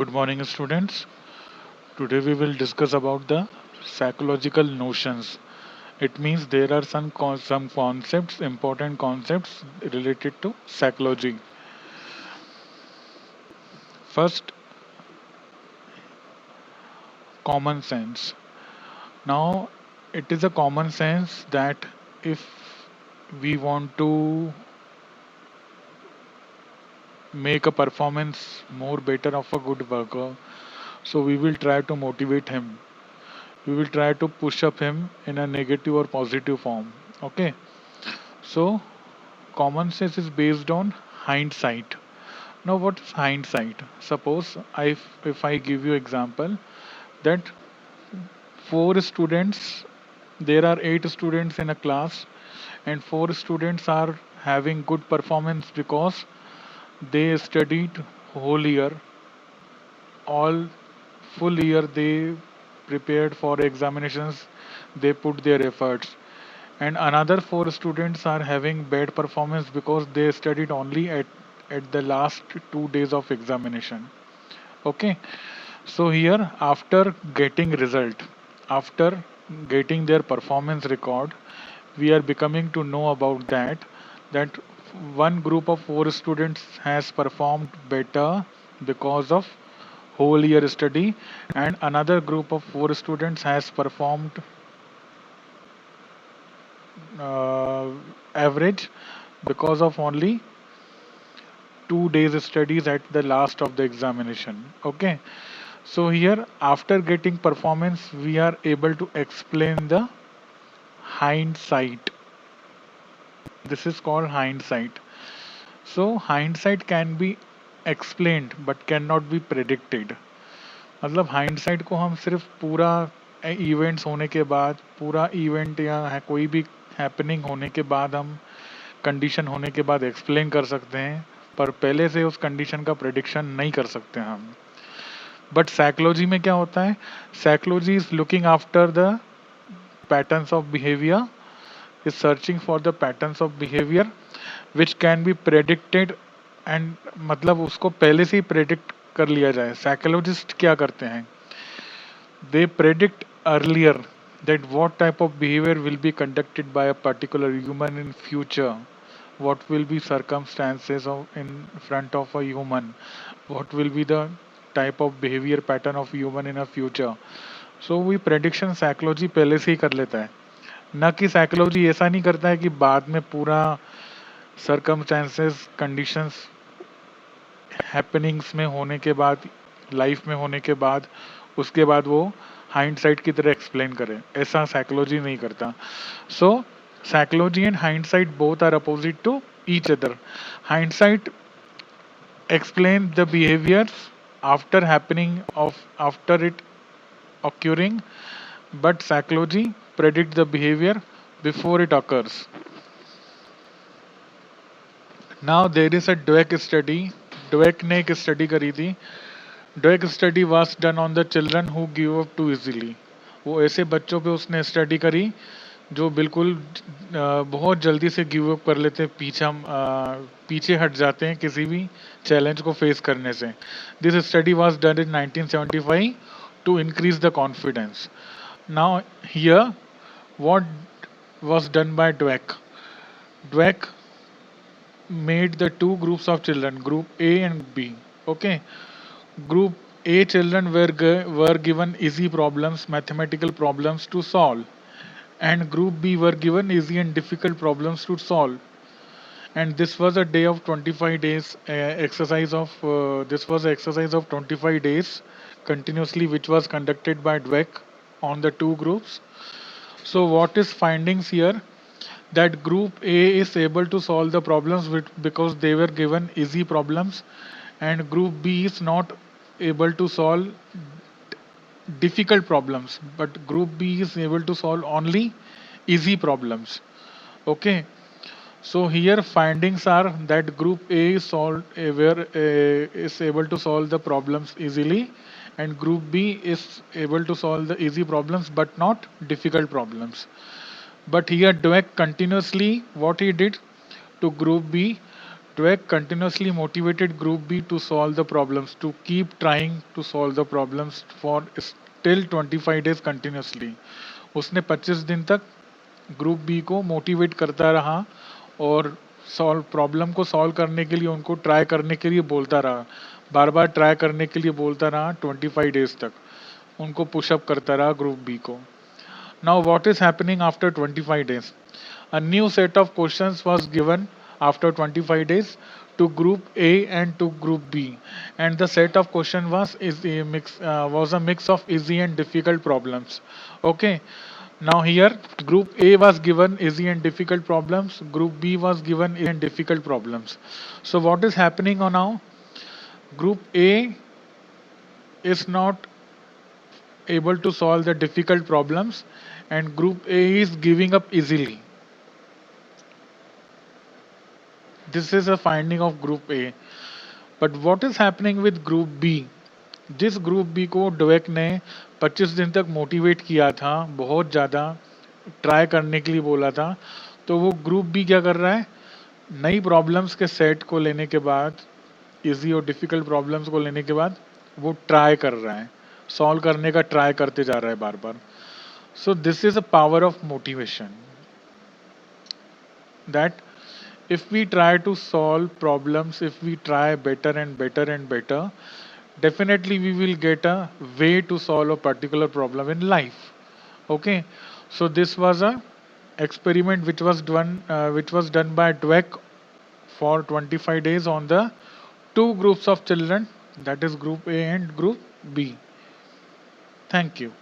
Good morning, students. Today we will discuss about the psychological notions. It means there are some concepts, important concepts related to psychology. First, common sense. Now, it is a common sense that if we want to make a performance more better of a good worker, so we will try to motivate him. We will try to push up him in a negative or positive form. Okay. So common sense is based on hindsight. Now, what is hindsight? Suppose if I give you example that four students, there are eight students in a class, and four students are having good performance because they studied whole year, all full year they prepared for examinations, they put their efforts. And another four students are having bad performance because they studied only at the last 2 days of examination. Okay, so here after getting result, after getting their performance record, we are becoming to know about that one group of four students has performed better because of whole year study, and another group of four students has performed uh, average because of only 2 days studies at the last of the examination. Okay, so here after getting performance we are able to explain the hindsight. This is called hindsight. So hindsight can be explained but cannot be predicted. मतलब hindsight को हम सिर्फ पूरा events होने के बाद, पूरा event या है कोई भी हैपनिंग होने के बाद, हम कंडीशन होने के बाद एक्सप्लेन कर सकते हैं, पर पहले से उस कंडीशन का प्रेडिक्शन नहीं कर सकते हम. बट साइकोलॉजी में क्या होता है? Psychology is looking after the patterns of behaviour, is searching for the patterns of behaviour which can be predicted. And मतलब उसको पहले से ही प्रेडिक्ट कर लिया जाए. साइकोलॉजिस्ट क्या करते हैं? They predict earlier that what type of behavior will be conducted by a particular human in future, what will be circumstances of in front of a human, what will be the type of behavior pattern of human in a future. So we prediction psychology पहले से ही कर लेता है. न कि psychology ऐसा नहीं करता है कि बाद में पूरा circumstances conditions हैपनिंग्स में होने के बाद, लाइफ में होने के बाद, उसके बाद वो हाइंडसाइट की तरह एक्सप्लेन करे. ऐसा साइकोलॉजी नहीं करता. So psychology and hindsight both are opposite to each other. Hindsight explain the behaviors after happening of after it occurring, but psychology predict the behavior before it occurs. Now there is a Dweck study. Dweck ने एक study करी थी. Dweck study was done on the children who give up too easily. वो ऐसे बच्चों पे उसने study करी जो बिल्कुल बहुत जल्दी से गिव अप कर लेते हैं, पीछे हट जाते हैं किसी भी चैलेंज को फेस करने से. This study was done in 1975 to increase the confidence. Now here what was done by Dweck. Dweck made the two groups of children, group A and B. Okay, group A children were given easy problems, mathematical problems to solve, and group B were given easy and difficult problems to solve. And this was a day of 25 days exercise of this was an exercise of 25 days continuously, which was conducted by Dweck on the two groups. So what is findings here? That group A is able to solve the problems because they were given easy problems, and group B is not able to solve difficult problems, but group B is able to solve only easy problems. Okay, so here findings are that group A is is able to solve the problems easily, and group B is able to solve the easy problems but not difficult problems. But here Dweck continuously what he did to group B, Dweck continuously motivated Group B to solve the problems, to keep trying to solve the problems for still 25 days continuously. उसने 25 दिन तक group B को motivate करता रहा और solve problem को solve करने के लिए उनको ट्राई करने के लिए बोलता रहा, बार बार ट्राई करने के लिए बोलता रहा 25 डेज तक, उनको पुशअप करता रहा ग्रुप बी को. Now, what is happening after 25 days? A new set of questions was given after 25 days to group A and to group B, and the set of question was a mix of easy and difficult problems. Okay. Now here, group A was given easy and difficult problems. Group B was given easy and difficult problems. So what is happening now? Group A is not able to solve the difficult problems, and group A is giving up easily. This is a finding of group A. But what is happening with group B? जिस group B को Dweck ने 25 दिन तक motivate किया था, बहुत ज़्यादा try करने के लिए बोला था, तो वो ग्रुप बी क्या कर रहा है, नई प्रॉब्लम्स के सेट को लेने के बाद, इजी और डिफिकल्ट प्रॉब्लम्स को लेने के बाद वो ट्राई कर रहा है, सॉल्व करने का ट्राई करते जा रहा है बार बार. So this is a power of motivation, that if we try to solve problems, if we try better and better and better, definitely we will get a way to solve a particular problem in life. Okay. So this was a experiment which was done by Dweck for 25 days on the two groups of children, that is group A and group B. Thank you.